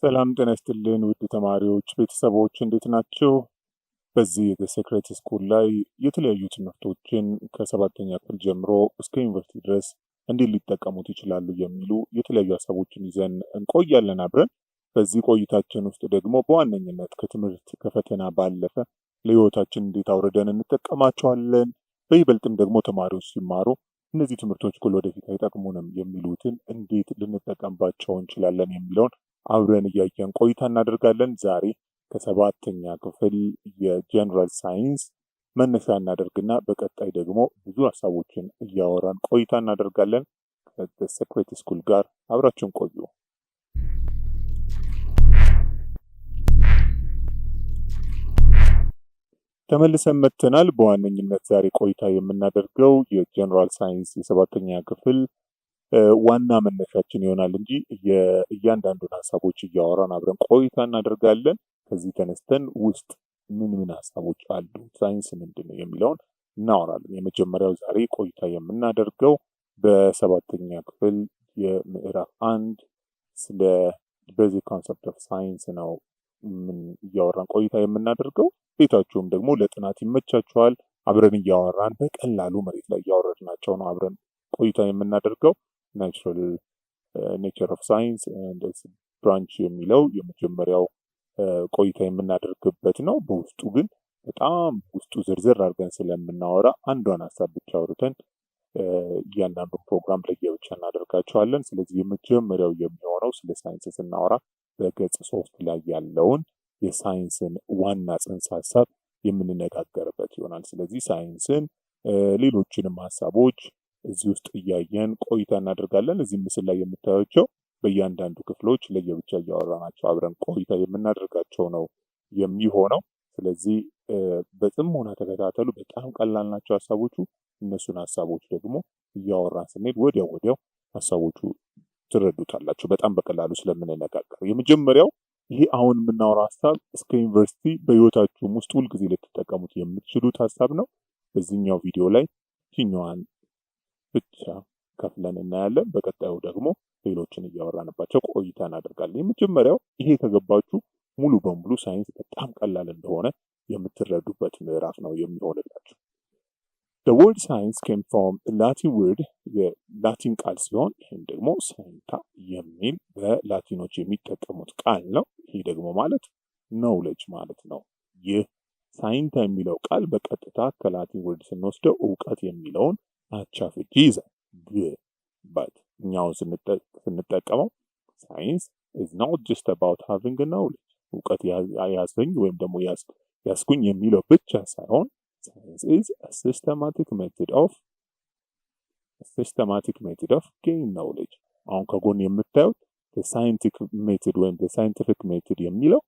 ሰላም ጤና ይስጥልን ውድ ተማሪዎች ቤተሰቦች እንዴት ናቸው? በዚህ የዘ ሴክሬት ስኩል ላይ የተለያዩ ትምህርቶችን ከሰባተኛ ክፍል ጀምሮ እስከ ዩኒቨርሲቲ ድረስ እንዴት ሊጠቀሙት ይችላሉ የሚሉ የተለያዩ ሀሳቦችን ይዘን እንቆያለን አብረን። በዚህ ቆይታችን ውስጥ ደግሞ በዋነኝነት ከትምህርት ከፈተና ባለፈ ለህይወታችን እንዴት አውርደን እንጠቀማቸዋለን፣ በይበልጥም ደግሞ ተማሪዎች ሲማሩ እነዚህ ትምህርቶች እኮ ወደፊት አይጠቅሙንም የሚሉትን እንዴት ልንጠቀምባቸው እንችላለን የሚለውን አብረን እያየን ቆይታ እናደርጋለን። ዛሬ ከሰባተኛ ክፍል የጀነራል ሳይንስ መነሻ እናደርግና በቀጣይ ደግሞ ብዙ ሀሳቦችን እያወራን ቆይታ እናደርጋለን። ከሴክሬት ስኩል ጋር አብራችሁን ቆዩ። ተመልሰን መጥተናል። በዋነኝነት ዛሬ ቆይታ የምናደርገው የጀነራል ሳይንስ የሰባተኛ ክፍል ዋና መነሻችን ይሆናል እንጂ እያንዳንዱን ሀሳቦች እያወራን አብረን ቆይታ እናደርጋለን። ከዚህ ተነስተን ውስጥ ምን ሀሳቦች አሉ፣ ሳይንስ ምንድን ነው የሚለውን እናወራለን። የመጀመሪያው ዛሬ ቆይታ የምናደርገው በሰባተኛ ክፍል የምዕራፍ 1 ስለ ቤዚክ ኮንሰፕት ኦፍ ሳይንስ ነው እያወራን ቆይታ የምናደርገው። ቤታችሁም ደግሞ ለጥናት ይመቻችኋል። አብረን እያወራን በቀላሉ መሬት ላይ እያወረድናቸው ነው አብረን ቆይታ የምናደርገው። ኔቸር ኦፍ ሳይንስ ብራንች የሚለው የመጀመሪያው ቆይታ የምናደርግበት ነው። በውስጡ ግን በጣም ውስጡ ዝርዝር አድርገን ስለምናወራ አንዷን ሀሳብ ብቻ አውርተን እያንዳንዱን ፕሮግራም ለየብቻ እናደርጋቸዋለን። ስለዚህ የመጀመሪያው የሚሆነው ስለ ሳይንስ ስናወራ በገጽ 3 ላይ ያለውን የሳይንስን ዋና ጽንሰ ሀሳብ የምንነጋገርበት ይሆናል። ስለዚህ ሳይንስን ሌሎችንም ሀሳቦች እዚህ ውስጥ እያየን ቆይታ እናደርጋለን። እዚህ ምስል ላይ የምታዩቸው በእያንዳንዱ ክፍሎች ለየብቻ እያወራናቸው አብረን ቆይታ የምናደርጋቸው ነው የሚሆነው። ስለዚህ በጥሞና ተከታተሉ። በጣም ቀላል ናቸው ሀሳቦቹ። እነሱን ሀሳቦች ደግሞ እያወራን ስንሄድ ወዲያው ሀሳቦቹ ትረዱታላችሁ በጣም በቀላሉ ስለምንነጋገር። የመጀመሪያው ይሄ አሁን የምናወራው ሀሳብ እስከ ዩኒቨርሲቲ በህይወታችሁም ውስጥ ሁልጊዜ ልትጠቀሙት የምትችሉት ሀሳብ ነው። በዚህኛው ቪዲዮ ላይ ይህኛዋን ብቻ ከፍለን እናያለን። በቀጣዩ ደግሞ ሌሎችን እያወራንባቸው ቆይታ እናደርጋለን። የመጀመሪያው ይሄ ከገባችሁ ሙሉ በሙሉ ሳይንስ በጣም ቀላል እንደሆነ የምትረዱበት ምዕራፍ ነው የሚሆንላችሁ። The word science came from a Latin word የላቲን ቃል ሲሆን ይህም ደግሞ ሳይንታ የሚል በላቲኖች የሚጠቀሙት ቃል ነው። ይህ ደግሞ ማለት ኖውሌጅ ማለት ነው። ይህ ሳይንታ የሚለው ቃል በቀጥታ ከላቲን ወርድ ስንወስደው እውቀት የሚለውን አቻ ፍቺ ይዛል። but እኛውን ስንጠቀመው ሳይንስ is not just about having a knowledge እውቀት ያዝኝ ወይም ደግሞ ያስኩኝ የሚለው ብቻ ሳይሆን science is a systematic method of gain knowledge። አሁን ከጎን የምታዩት the scientific method ወይም the scientific method የሚለው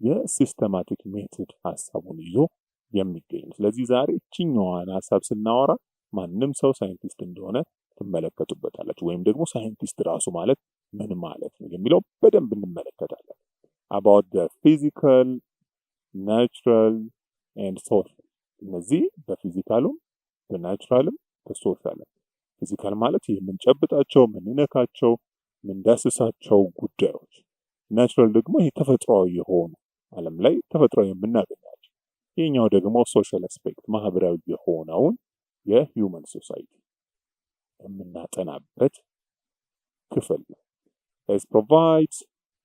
የሲስተማቲክ ሜቶድ ሀሳቡን ይዞ የሚገኝ። ስለዚህ ዛሬ እችኛዋን ሀሳብ ስናወራ ማንም ሰው ሳይንቲስት እንደሆነ ትመለከቱበታላችሁ። ወይም ደግሞ ሳይንቲስት ራሱ ማለት ምን ማለት ነው የሚለው በደንብ እንመለከታለን። about the physical, natural and social እነዚህ በፊዚካሉም በናቹራልም በሶሻልም። ፊዚካል ማለት የምንጨብጣቸው የምንነካቸው የምንዳስሳቸው ጉዳዮች፣ ናቹራል ደግሞ ይሄ ተፈጥሯዊ የሆኑ ዓለም ላይ ተፈጥሯዊ የምናገኛቸው። ይህኛው ደግሞ ሶሻል አስፔክት ማህበራዊ የሆነውን የሂውመን ሶሳይቲ የምናጠናበት ክፍል ነው። It provides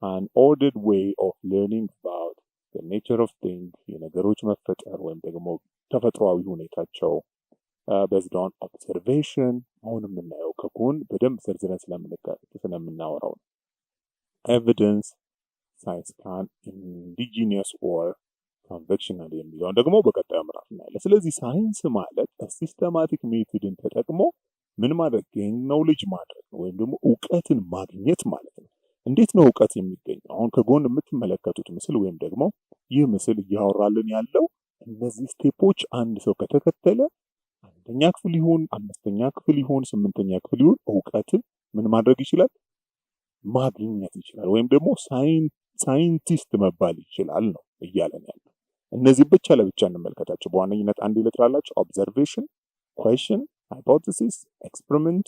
an ordered way of learning about the nature of things የነገሮች መፈጠር ወይም ደግሞ ተፈጥሯዊ ሁኔታቸው based on observation አሁን የምናየው ከጎን በደንብ ዘርዝረን ስለምናወራው ነው። Evidence, science can indigenous or conventional የሚለውን ደግሞ በቀጣዩ ምዕራፍ እናያለን። ስለዚህ ሳይንስ ማለት ሲስተማቲክ ሜቶድን ተጠቅሞ ምን ማድረግ ጌን ኖውሌጅ ማድረግ ነው ወይም ደግሞ እውቀትን ማግኘት ማለት ነው። እንዴት ነው እውቀት የሚገኘው? አሁን ከጎን የምትመለከቱት ምስል ወይም ደግሞ ይህ ምስል እያወራልን ያለው እነዚህ ስቴፖች አንድ ሰው ከተከተለ አንደኛ ክፍል ይሁን 5ኛ ክፍል ይሁን 8ኛ ክፍል ይሁን እውቀትን ምን ማድረግ ይችላል? ማግኘት ይችላል ወይም ደግሞ ሳይንቲስት መባል ይችላል ነው እያለን ያለው። እነዚህ ብቻ ለብቻ እንመልከታቸው። በዋነኝነት አንድ ይለጥራላችሁ ኦብዘርቬሽን፣ ኩዌስችን፣ ሃይፖቴሲስ፣ ኤክስፐሪመንት፣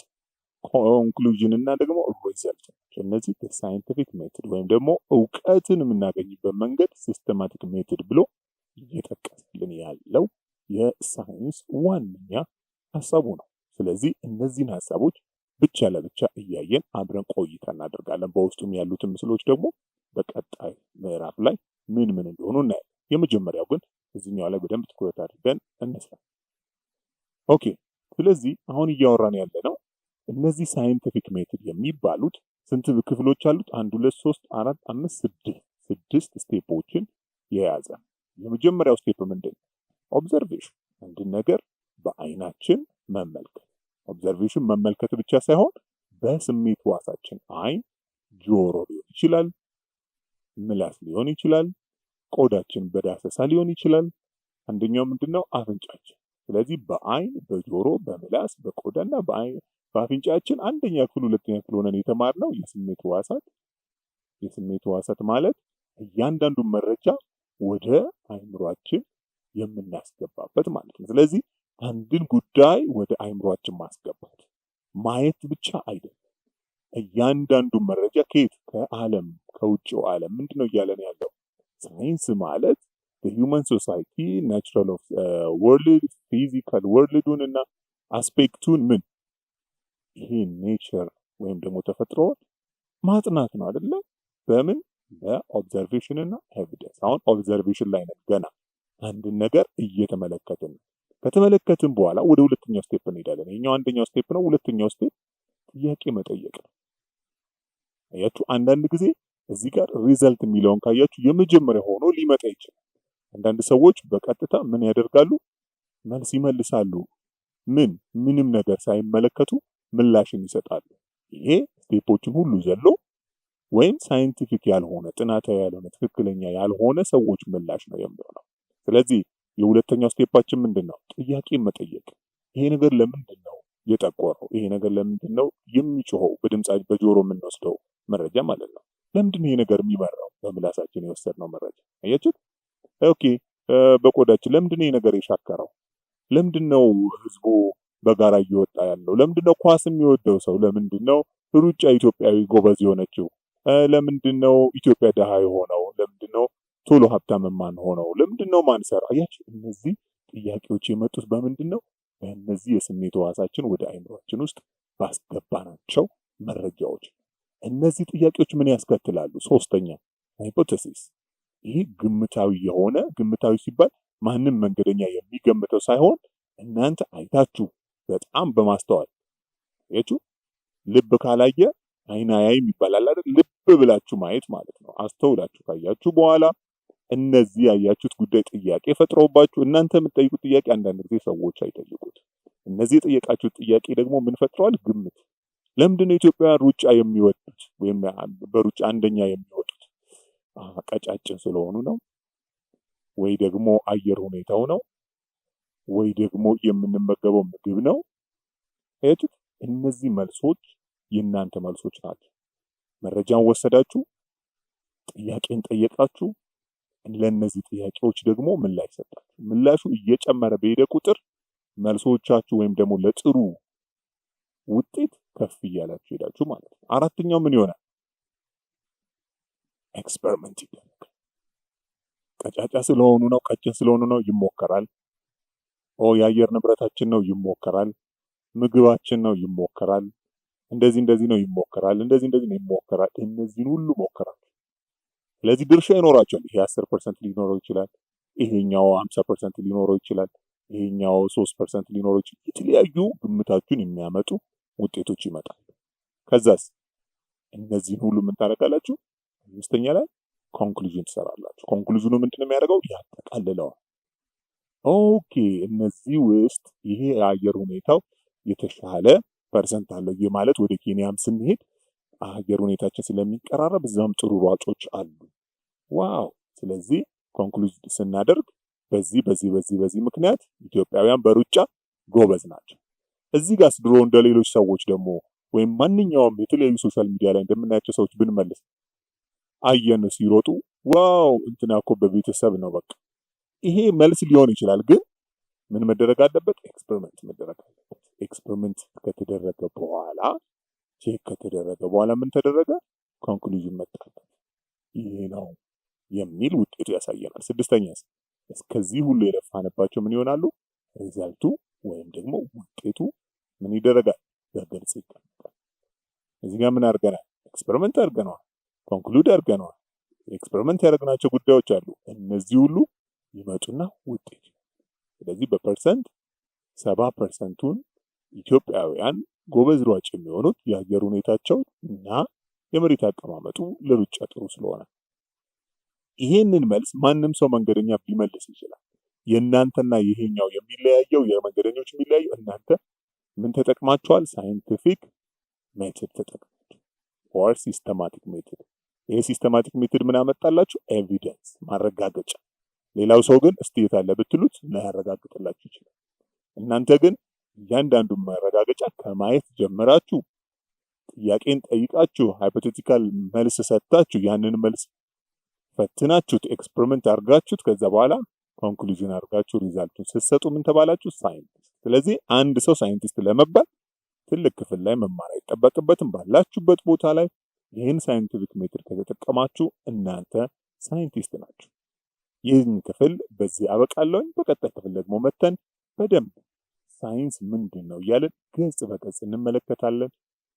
ኮንክሉዥን እና ደግሞ ሪዘልት ናቸው። ናቸው። እነዚህ ሳይንቲፊክ ሜትድ ወይም ደግሞ እውቀትን የምናገኝበት መንገድ ሲስተማቲክ ሜትድ ብሎ እየጠቀሰልን ያለው የሳይንስ ዋነኛ ሀሳቡ ነው። ስለዚህ እነዚህን ሀሳቦች ብቻ ለብቻ እያየን አብረን ቆይታ እናደርጋለን። በውስጡም ያሉትን ምስሎች ደግሞ በቀጣይ ምዕራፍ ላይ ምን ምን እንደሆኑ እናያለን። የመጀመሪያው ግን እዚህኛው ላይ በደንብ ትኩረት አድርገን እንስራ። ኦኬ። ስለዚህ አሁን እያወራን ያለ ነው እነዚህ ሳይንቲፊክ ሜትድ የሚባሉት ስንት ክፍሎች አሉት? 1 2 3 4 5 6 ስቴፖችን የያዘ። የመጀመሪያው ስቴፕ ምንድን ነው? ኦብዘርቬሽን፣ አንድን ነገር በአይናችን መመልከት። ኦብዘርቬሽን መመልከት ብቻ ሳይሆን በስሜት ዋሳችን አይን፣ ጆሮ ሊሆን ይችላል፣ ምላስ ሊሆን ይችላል፣ ቆዳችን በዳሰሳ ሊሆን ይችላል። አንደኛው ምንድነው? አፍንጫችን። ስለዚህ በአይን፣ በጆሮ፣ በምላስ፣ በቆዳና በአፍንጫችን አንደኛ ክፍል ሁለተኛ ክፍል ሆነን የተማርነው የስሜት ህዋሳት። የስሜት ህዋሳት ማለት እያንዳንዱን መረጃ ወደ አይምሯችን የምናስገባበት ማለት ነው። ስለዚህ አንድን ጉዳይ ወደ አይምሯችን ማስገባት ማየት ብቻ አይደለም። እያንዳንዱን መረጃ ከየት? ከዓለም፣ ከውጭው ዓለም ምንድነው እያለን ያለው? ሳይንስ ማለት በሂውመን ሶሳይቲ ናቹራል ኦፍ ወርልድ ፊዚካል ወርልዱን እና አስፔክቱን ምን ይሄ ኔቸር ወይም ደግሞ ተፈጥሮን ማጥናት ነው አይደለ? በምን? በኦብዘርቬሽን እና ኤቪደንስ። አሁን ኦብዘርቬሽን ላይ ነን ገና አንድን ነገር እየተመለከትን ነው። ከተመለከትን በኋላ ወደ ሁለተኛው ስቴፕ እንሄዳለን። ይሄኛው አንደኛው ስቴፕ ነው። ሁለተኛው ስቴፕ ጥያቄ መጠየቅ ነው። አያችሁ፣ አንዳንድ ጊዜ እዚህ ጋር ሪዘልት የሚለውን ካያችሁ የመጀመሪያ ሆኖ ሊመጣ ይችላል። አንዳንድ ሰዎች በቀጥታ ምን ያደርጋሉ? መልስ ይመልሳሉ። ምንም ነገር ሳይመለከቱ ምላሽን ይሰጣሉ። ይሄ ስቴፖችን ሁሉ ዘሎ ወይም ሳይንቲፊክ ያልሆነ ጥናታዊ ያልሆነ ትክክለኛ ያልሆነ ሰዎች ምላሽ ነው የሚሆነው። ስለዚህ የሁለተኛው ስቴፓችን ምንድነው? ጥያቄ መጠየቅ። ይሄ ነገር ለምንድን ነው የጠቆረው? ይሄ ነገር ለምንድን ነው የሚጮኸው? በጆሮ የምንወስደው መረጃ ማለት ነው። ለምንድን ነው ይሄ ነገር የሚበራው? በምላሳችን የወሰድነው መረጃ። አያችሁት? ኦኬ። በቆዳችን ለምንድን ነው ይሄ ነገር የሻከረው? ለምንድን ነው ህዝቡ በጋራ እየወጣ ያለው? ለምንድን ነው ኳስ የሚወደው ሰው? ለምንድን ነው ሩጫ ኢትዮጵያዊ ጎበዝ የሆነችው? ለምንድን ነው ኢትዮጵያ ደሃ የሆነው? ለምንድን ነው ቶሎ ሀብታም ማን ሆነው? ለምንድን ነው ማንሰራ? አያችሁ፣ እነዚህ ጥያቄዎች የመጡት በምንድን ነው? በእነዚህ የስሜት ህዋሳችን ወደ አይምሯችን ውስጥ ባስገባናቸው መረጃዎች። እነዚህ ጥያቄዎች ምን ያስከትላሉ? ሶስተኛ ሃይፖቴሲስ። ይህ ግምታዊ የሆነ ግምታዊ ሲባል ማንም መንገደኛ የሚገምተው ሳይሆን እናንተ አይታችሁ በጣም በማስተዋል አያችሁ። ልብ ካላየ አይን አያይም ይባላል አይደል? ልብ ብላችሁ ማየት ማለት ነው። አስተውላችሁ ካያችሁ በኋላ እነዚህ ያያችሁት ጉዳይ ጥያቄ ፈጥረውባችሁ እናንተ የምትጠይቁት ጥያቄ አንዳንድ ጊዜ ሰዎች አይጠይቁት። እነዚህ የጠየቃችሁት ጥያቄ ደግሞ ምን ፈጥረዋል? ግምት። ለምንድን ነው ኢትዮጵያውያን ሩጫ የሚወዱት ወይም በሩጫ አንደኛ የሚወጡት? ቀጫጭን ስለሆኑ ነው ወይ ደግሞ አየር ሁኔታው ነው ወይ ደግሞ የምንመገበው ምግብ ነው? አያችሁት? እነዚህ መልሶች የእናንተ መልሶች ናቸው። መረጃን ወሰዳችሁ፣ ጥያቄን ጠየቃችሁ፣ ለእነዚህ ጥያቄዎች ደግሞ ምላሽ ሰጣችሁ። ምላሹ እየጨመረ በሄደ ቁጥር መልሶቻችሁ ወይም ደግሞ ለጥሩ ውጤት ከፍ እያላችሁ ሄዳችሁ ማለት ነው። አራተኛው ምን ይሆናል? ኤክስፐሪመንት ይደረጋል። ቀጫጫ ስለሆኑ ነው፣ ቀጭን ስለሆኑ ነው ይሞከራል። የአየር ንብረታችን ነው ይሞከራል። ምግባችን ነው ይሞከራል። እንደዚህ ነው ይሞከራል። እንደዚህ ነው ይሞከራል። እነዚህን ሁሉ ሞከራል። ስለዚህ ድርሻ ይኖራቸዋል። ይሄ 10% ሊኖረው ይችላል። ይሄኛው 50% ሊኖረው ይችላል። ይሄኛው 3% ሊኖረው ይችላል። የተለያዩ ግምታችሁን የሚያመጡ ውጤቶች ይመጣሉ። ከዛስ እነዚህን ሁሉ ምን ታደርጋላችሁ? አምስተኛ ላይ ኮንክሉዥን ትሰራላችሁ። ኮንክሉዥኑ ምንድነው የሚያደርገው? ያጠቃልለዋል። ኦኬ፣ እነዚህ ውስጥ ይሄ የአየር ሁኔታው የተሻለ ፐርሰንት አለው። ይህ ማለት ወደ ኬንያም ስንሄድ አየር ሁኔታችን ስለሚቀራረብ እዛም ጥሩ ሯጮች አሉ። ዋው! ስለዚህ ኮንክሉዥን ስናደርግ በዚህ ምክንያት ኢትዮጵያውያን በሩጫ ጎበዝ ናቸው። እዚህ ጋርስ ድሮ እንደ ሌሎች ሰዎች ደግሞ ወይም ማንኛውም የተለያዩ ሶሻል ሚዲያ ላይ እንደምናያቸው ሰዎች ብንመልስ አየን ሲሮጡ ዋው እንትና እኮ በቤተሰብ ነው በቃ። ይሄ መልስ ሊሆን ይችላል፣ ግን ምን መደረግ አለበት? ኤክስፐሪመንት መደረግ አለበት። ኤክስፐሪመንት ከተደረገ በኋላ ቼክ ከተደረገ በኋላ ምን ተደረገ? ኮንክሉዥን መጣለት። ይሄ ነው የሚል ውጤቱ ያሳየናል። ስድስተኛስ እስከዚህ ሁሉ የለፋንባቸው ምን ይሆናሉ? ሪዛልቱ ወይም ደግሞ ውጤቱ ምን ይደረጋል? በግልጽ ይቀመጣል። እዚህ ጋር ምን አድርገናል? ኤክስፐሪመንት አድርገነዋል። ኮንክሉድ አድርገነዋል። ኤክስፐሪመንት ያደረግናቸው ጉዳዮች አሉ። እነዚህ ሁሉ ይመጡና ውጤት። ስለዚህ በፐርሰንት 70%ቱን ኢትዮጵያውያን ጎበዝ ሯጭ የሚሆኑት የአየር ሁኔታቸው እና የመሬት አቀማመጡ ለሩጫ ጥሩ ስለሆነ። ይሄንን መልስ ማንም ሰው መንገደኛ ቢመልስ ይችላል። የእናንተና ይሄኛው የሚለያየው የመንገደኞች የሚለያየው እናንተ ምን ተጠቅማችኋል? ሳይንቲፊክ ሜቶድ ተጠቅማችሁ ኦር ሲስተማቲክ ሜቶድ። ይሄ ሲስተማቲክ ሜቶድ ምን አመጣላችሁ? ኤቪደንስ ማረጋገጫ። ሌላው ሰው ግን እስቲ የት አለ ብትሉት ላያረጋግጥላችሁ ይችላል። እናንተ ግን እያንዳንዱን ማረጋገጫ ከማየት ጀምራችሁ ጥያቄን ጠይቃችሁ ሃይፖቴቲካል መልስ ሰጥታችሁ ያንን መልስ ፈትናችሁት ኤክስፐሪመንት አድርጋችሁት ከዛ በኋላ ኮንክሉዥን አድርጋችሁ ሪዛልቱን ስትሰጡ ምን ተባላችሁ? ሳይንቲስት። ስለዚህ አንድ ሰው ሳይንቲስት ለመባል ትልቅ ክፍል ላይ መማር አይጠበቅበትም። ባላችሁበት ቦታ ላይ ይህን ሳይንቲፊክ ሜትድ ከተጠቀማችሁ እናንተ ሳይንቲስት ናችሁ። ይህን ክፍል በዚህ አበቃለሁኝ። በቀጣይ ክፍል ደግሞ መተን በደንብ ሳይንስ ምንድን ነው እያለን ገጽ በገጽ እንመለከታለን።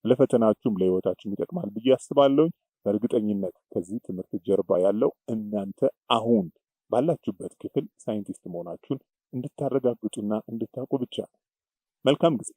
ለፈተናችሁም ለህይወታችሁም ይጠቅማል ብዬ አስባለሁኝ። በእርግጠኝነት ከዚህ ትምህርት ጀርባ ያለው እናንተ አሁን ባላችሁበት ክፍል ሳይንቲስት መሆናችሁን እንድታረጋግጡና እንድታውቁ ብቻ ነው። መልካም ጊዜ።